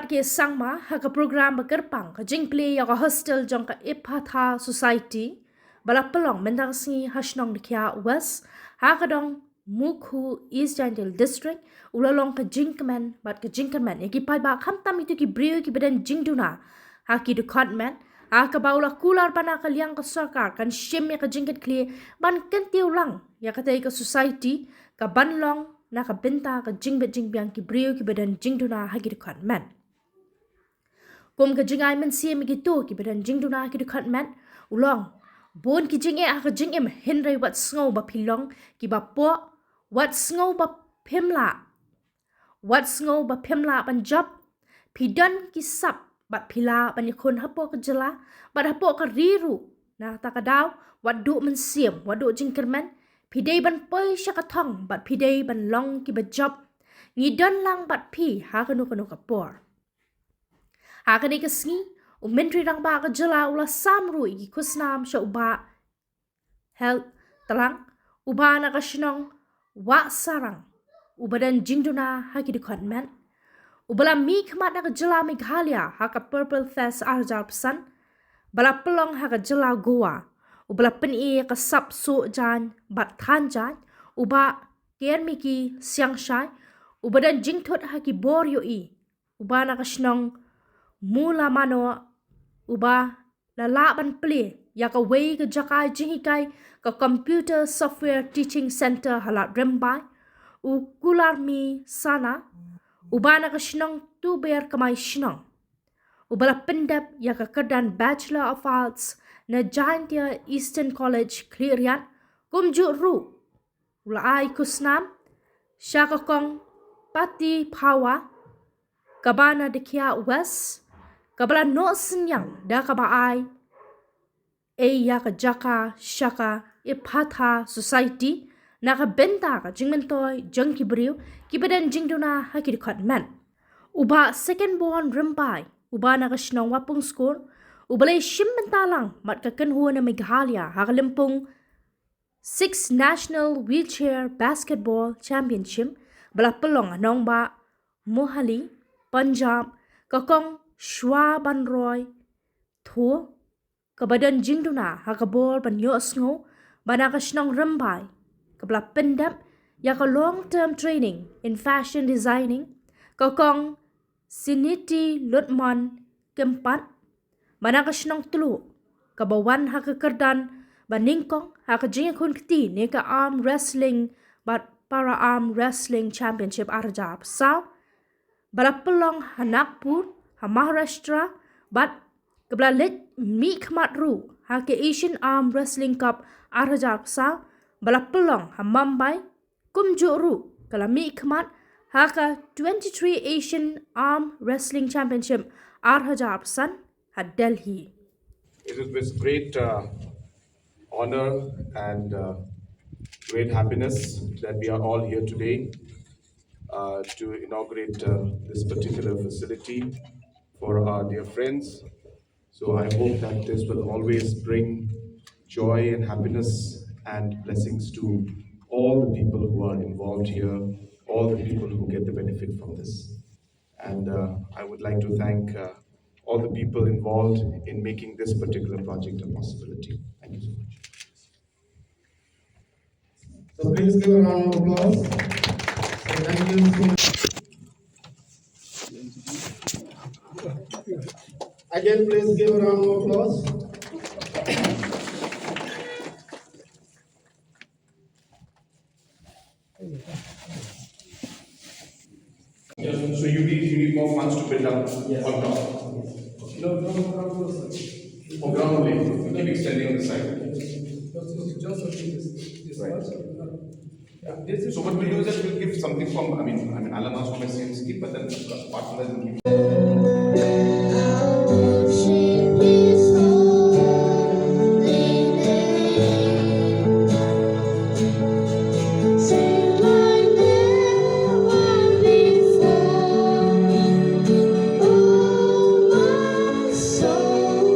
ke Sangma haka program bekerpang ka jingkli ya ka hostel jong ka Ephatha society bala pelong mentang si hasnong dikia west haka dong mukhu east jantil district ulalong ka jingkmen bat ka jingkmen ki pai ba khamtam itu ki brio ki bedan jingduna haki du kotmen haka baula kular pana ka liang ka sarkar kan shim ya ka jingket kli ban kyntiew lang ya ka tai ka society ka banlong na ka benta ka jingbet jingbiang ki brio ki bedan jingduna haki du kotmen Kum ka jingay man siya magito ki bedan jingduna ki du kotmen ulong bon ki jing ka jing henry wat sngow ba pilong ki ba po wat sngow ba pimla Punjab pidan ki sap bat pila ban yakon hapo ka jela bat hapo ka riru na takadaw wat du man siem wat du jingkermen pidai ban poi syakatong bat pidai ban long ki ba job ngidon lang bat pi ha kanu ka por ha kani ka sngi mentri rang ba ka jela ula samru i kusnam sya uba health talang uba na ka shinong wa sarang ubadan jingduna haki di kotmen ubala mi khmat na ka jela Meghalaya haka purple fest arjar pesan bala pelong haka jela Goa ubala peni ka sap so jan bat than jan uba ker miki siang shai ubadan jingthot haki bor yo i uba na ka shinong mula mano uba la ban ple ya ka wei ka jakai jingikai ka computer software teaching center halat rembai u Kular mi sana uba na ka shinong tu ber kamai shinong ubala pendap ya ka kerdan Bachelor of Arts na Kyntiew Eastern College Klirian kumju ru ula ai kusnam syaka kong pati pawa kabana dekia west kabala no senyang da kabaai iaka jaka shaka Ephatha society na ka benta ka jingmentoy jangki brio kibadan jingduna haki kotmen uba second born rempai uba na ka shnong wapung school ubalay shimmentalang mat ka kanhuwa na Meghalaya hakalimpung 6 National Wheelchair Basketball Championship bala pelong anong ba Mohali Punjab kakong Shwa Banroy Thu kabadan jingduna hakabor ban yo sngo banaka shnong rembai kabla pendap ya ka long term training in fashion designing kakong Siniti Lutman Kempat banaka shnong tulu kabawan hakakerdan baningkong hakajingkon kti ne ka arm wrestling bat para arm wrestling championship arjab sa bala pelong Hanakpur Maharashtra bat kabla let mi khmat ru ha ke Asian Arm Wrestling Cup 2004 bala pelong Mumbai kumju ru kala mi khmat ha ka 23 Asian Arm Wrestling Championship 2004 ha Delhi. It is with great honor and great happiness that we are all here today to inaugurate this particular facility for our dear friends. So I hope that this will always bring joy and happiness and blessings to all the people who are involved here, all the people who get the benefit from this. And I would like to thank all the people involved in making this particular project a possibility. Thank you so much. So please give a round of applause. So thank you so much. Again, please give a round of applause. So you need more funds to build up on top. No, ground For ground only, you keep extending on the side. just this Right. much. Yeah, this is So what we'll do is that we'll give something from, Alan asked for my same scheme, but then apart from that, we'll give.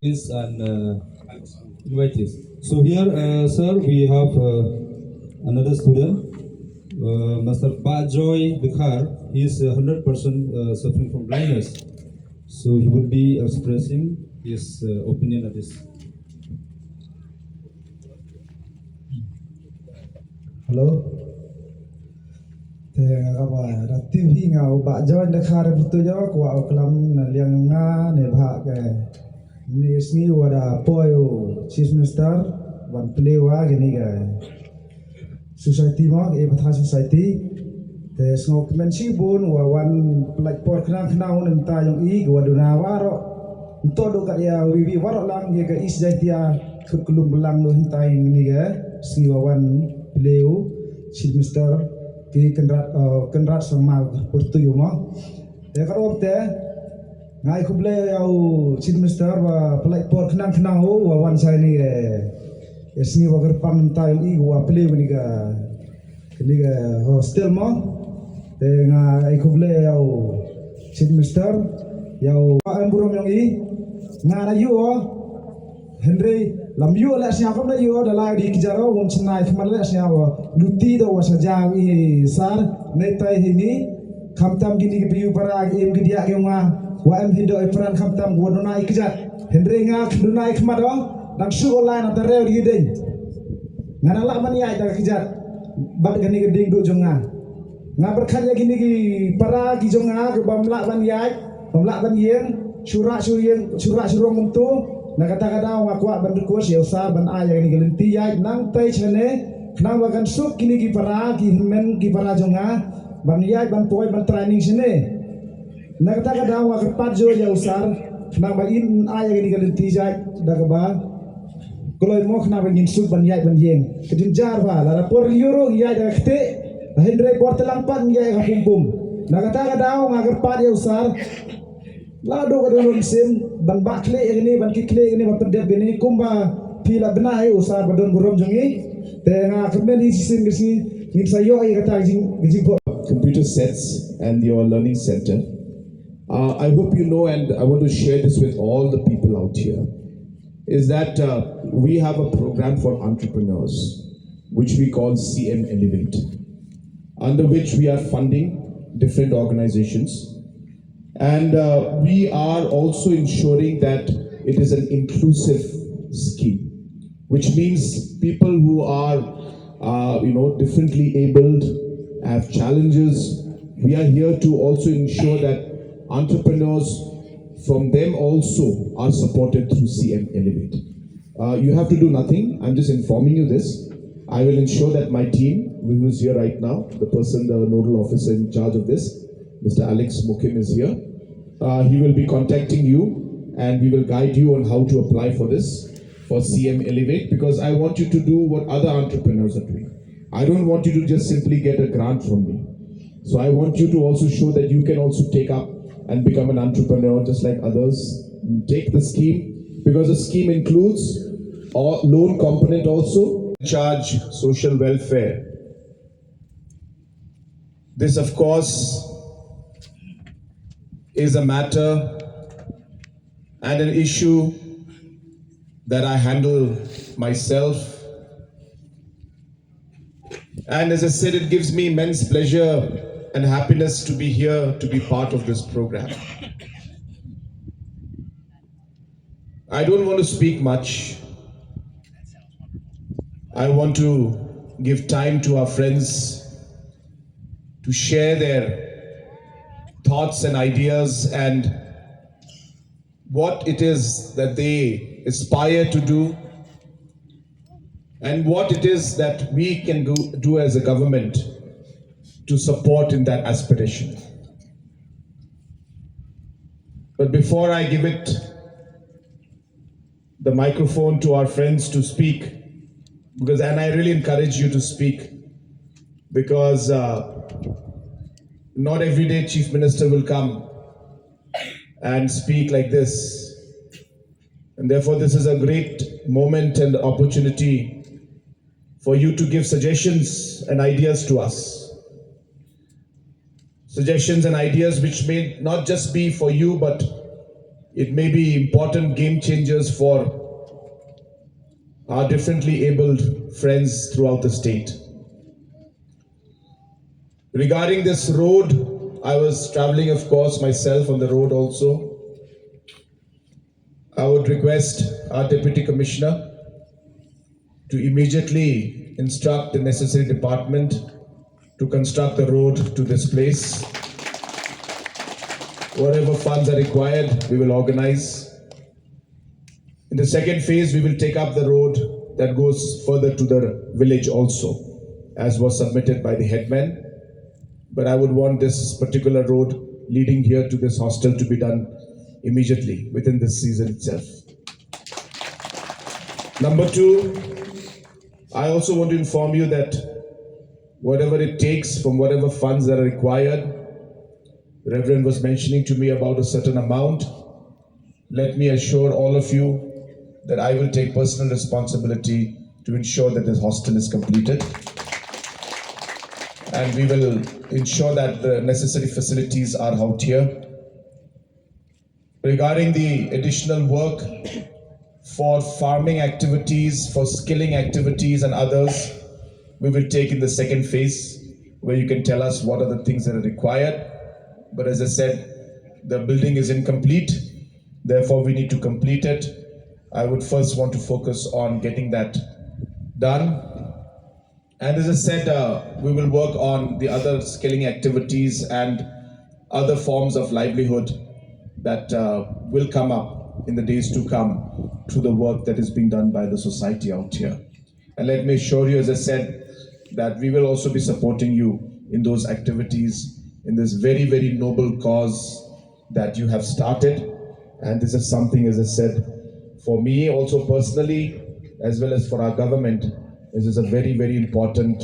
Is an invited. So here, sir, we have another student, Mr. Bajoy Bikhar. He is 100% suffering from blindness. So he would be expressing his opinion on this. Hello. Kaba ratiu hinga ba jawan da khare butu jawa ko kelam liang nga ne bha ke ni sngi wada poyo chief minister wan plewa gini ga society ma Ephatha society te sngo mensi bun wa wan like por kna kna un ta yong I go duna waro to do ka ya wi waro lang ye ga EJHD kulum belang no hintai ni ga sngi wa wan pleu chief minister ki Conrad Sangma pertuyu mo ya karo te ngai kuble yau chief minister wa pelai por kenang kenang ho wa wan sai ni esni wa gerpang tail I wa play ni ga hostel mo te ngai kuble yau chief minister yau amburom yang I ngara yu Henry lam yu la sia kam la yu da la di kijaro wong chnai khman la sia wa luti do wa sajang I sar nei tai hini khamtam gini ke piu para em gidia ke nga wa em hindo e pran khamtam go dona ikjat Henry nga dona ikma do dak su online ata rew di ding ngana la man ya da kijat bad gani ke ding do jonga nga berkhanya gini ki para ki jonga ke bamla ban ya bamla ban yeng sura surong umtu na kata-kata wa kwa bandu ko siya sa ban aya ni galinti ya nang tai chane nang wagan suk kini ki para ki men ki para jonga ban ya ban poi ban training sine na kata-kata wa kepat jo ya usar nang ba in aya ni galinti ya daga ba koloi mo khna ban suk ban ya ban yeng kedin jar ba la por euro ya daga khte hendre por telang pan ya ga pum na kata-kata wa kepat ya usar lado ka doon sim ban bakle ini ban kikle ini ban pedep ini kumba pila benai usar badon burom jongi te nga kemen sim gisi ngin sayo ai kata jing Computer sets and your learning center. I hope you know, and I want to share this with all the people out here, is that we have a program for entrepreneurs, which we call CM Elevate, under which we are funding different organizations. And we are also ensuring that it is an inclusive scheme, which means people who are, differently abled, have challenges. We are here to also ensure that entrepreneurs from them also are supported through CM Elevate. You have to do nothing. I'm just informing you this. I will ensure that my team, who is here right now, the nodal officer in charge of this, Mr. Alex Mukim is here. He will be contacting you and we will guide you on how to apply for this, for CM Elevate, because I want you to do what other entrepreneurs are doing. I don't want you to just simply get a grant from me. So I want you to also show that you can also take up and become an entrepreneur just like others. Take the scheme, because the scheme includes a loan component also, charge social welfare. This of course is a matter and an issue that I handle myself. And as I said, it gives me immense pleasure and happiness to be here, to be part of this program. I don't want to speak much. I want to give time to our friends to share their thoughts and ideas and what it is that they aspire to do and what it is that we can do as a government to support in that aspiration. But before I give it the microphone to our friends to speak, and I really encourage you to speak, because not every day Chief Minister will come and speak like this. And therefore this is a great moment and opportunity for you to give suggestions and ideas to us. Suggestions and ideas which may not just be for you, but it may be important game changers for our differently abled friends throughout the state. Regarding this road, I was traveling, of course, myself on the road also. I would request our Deputy Commissioner to immediately instruct the necessary department to construct the road to this place. Whatever funds are required, we will organize. In the second phase, we will take up the road that goes further to the village also, as was submitted by the headman. But I would want this particular road leading here to this hostel to be done immediately within this season itself. Number two, I also want to inform you that whatever it takes from whatever funds that are required, the Reverend was mentioning to me about a certain amount. Let me assure all of you that I will take personal responsibility to ensure that this hostel is completed. And we will ensure that the necessary facilities are out here. Regarding the additional work for farming activities, for skilling activities and others, we will take in the second phase, where you can tell us what are the things that are required. But as I said, the building is incomplete, therefore we need to complete it. I would first want to focus on getting that done. And as I said, we will work on the other skilling activities and other forms of livelihood that will come up in the days to come through the work that is being done by the society out here. And let me assure you, as I said, that we will also be supporting you in those activities, in this very, very noble cause that you have started. And this is something, as I said, for me also personally, as well as for our government, this is a very, very important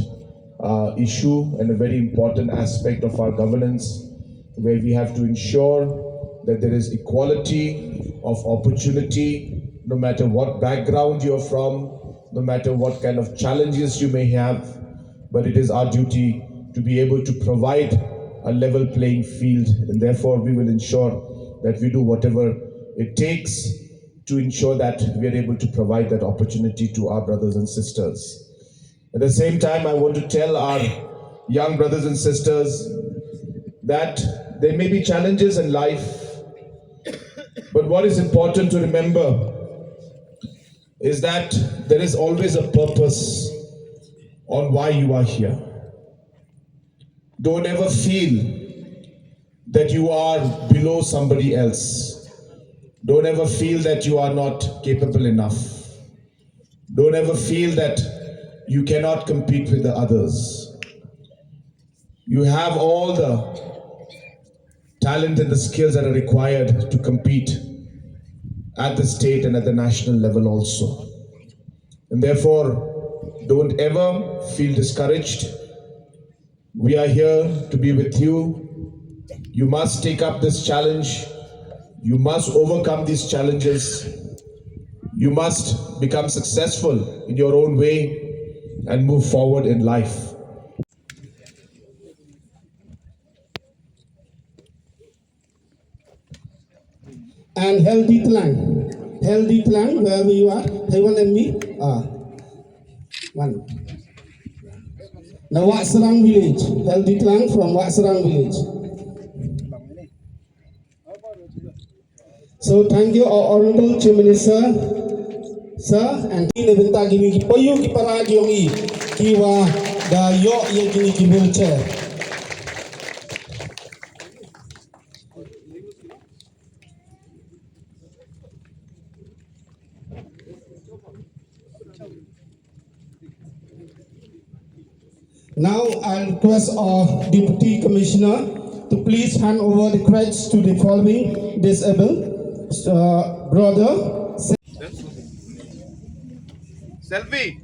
issue and a very important aspect of our governance, where we have to ensure that there is equality of opportunity, no matter what background you're from, no matter what kind of challenges you may have, but it is our duty to be able to provide a level playing field, and therefore we will ensure that we do whatever it takes to ensure that we are able to provide that opportunity to our brothers and sisters. At the same time, I want to tell our young brothers and sisters that there may be challenges in life, but what is important to remember is that there is always a purpose on why you are here. Don't ever feel that you are below somebody else. Don't ever feel that you are not capable enough. Don't ever feel that you cannot compete with the others. You have all the talent and the skills that are required to compete at the state and at the national level also. And therefore, don't ever feel discouraged. We are here to be with you. You must take up this challenge. You must overcome these challenges. You must become successful in your own way and move forward in life. And healthy tlang, wherever you are, Taiwan and me, one. Now Watsarang village, healthy tlang from Watsarang village. So thank you, our Honorable Chief Minister, sir, and Nabinta giving Poyu Kiparagyomi, Kiwa, the Yo Yagini Kibucha. Now I request our Deputy Commissioner to please hand over the credits to the following disabled brother. Selfie.